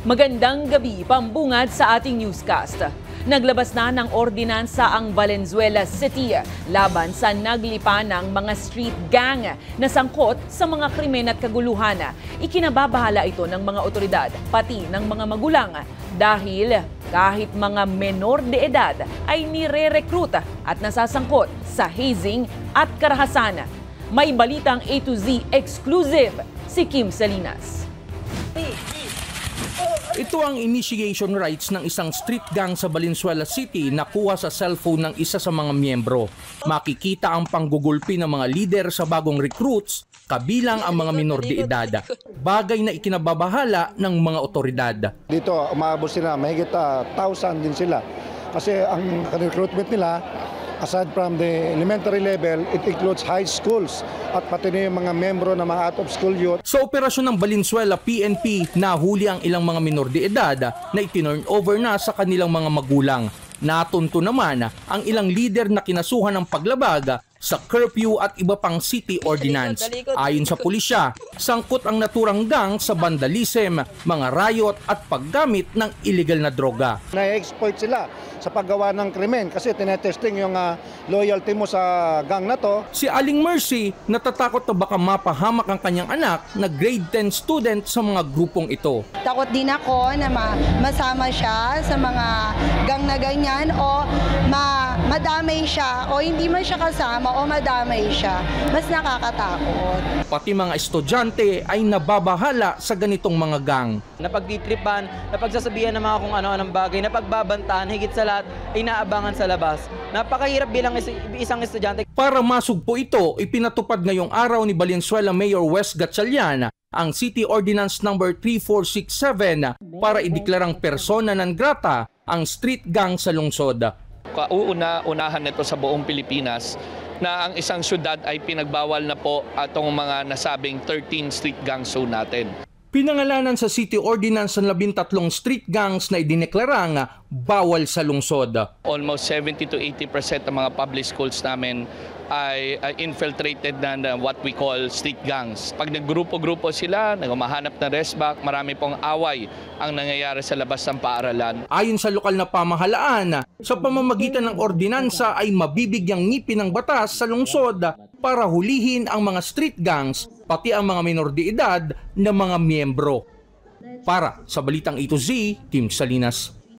Magandang gabi, pambungad sa ating newscast. Naglabas na ng ordinansa ang Valenzuela City laban sa naglipa ng mga street gang na sangkot sa mga krimen at kaguluhan. Ikinababahala ito ng mga otoridad, pati ng mga magulang, dahil kahit mga menor de edad ay nire-recruit at nasasangkot sa hazing at karahasan. May balitang A to Z exclusive si Kim Salinas. Ito ang initiation rights ng isang street gang sa Valenzuela City na kuha sa cellphone ng isa sa mga miyembro. Makikita ang panggugulpi ng mga leader sa bagong recruits, kabilang ang mga minor de edad. Bagay na ikinababahala ng mga otoridad. Dito umaabot sila, mahigit 1,000 din sila. Kasi ang recruitment nila, aside from the elementary level, it includes high schools at pati na yung mga membro ng mga out-of-school youth. Sa operasyon ng Valenzuela PNP, nahuli ang ilang mga minor de edad na itinurn over na sa kanilang mga magulang. Natunto naman ang ilang leader na kinasuhan ng paglabag sa curfew at iba pang city ordinance. Ayon sa pulisya, sangkot ang naturang gang sa vandalism, mga riot at paggamit ng illegal na droga. Na-exploit sila sa paggawa ng krimen kasi tinetesting yung loyalty mo sa gang na to. Si Aling Mercy natatakot na baka mapahamak ang kanyang anak na grade 10 student sa mga grupong ito. Takot din ako na masama siya sa mga gang na ganyan o madamay siya o hindi man siya kasama o madamay siya. Mas nakakatakot. Pati mga estudyante ay nababahala sa ganitong mga gang. Napagtitripan, napagsasabihan ng mga kung ano-anong bagay, napagbabantaan, higit sa lahat ay naabangan sa labas. Napakahirap bilang isang estudyante. Para masugpo ito, ipinatupad ngayong araw ni Valenzuela Mayor Wes Gatchalian ang City Ordinance No. 3467 para ideklarang persona non grata ang street gang sa lungsod. Unahan nito sa buong Pilipinas na ang isang syudad ay pinagbawal na po atong mga nasabing 13 street gang zone natin. Pinangalanan sa City Ordinance ang 13 street gangs na idineklarang bawal sa lungsod. Almost 70 to 80% ng mga public schools namin ay infiltrated na what we call street gangs. Pag naggrupo-grupo sila, nagmahanap ng restback, marami pong away ang nangyayari sa labas ng paaralan. Ayon sa lokal na pamahalaan, sa pamamagitan ng ordinansa ay mabibigyang ngipin ng batas sa lungsod para hulihin ang mga street gangs, pati ang mga minor de edad na mga miyembro. Para sa Balitang A to Z, Kim Salinas.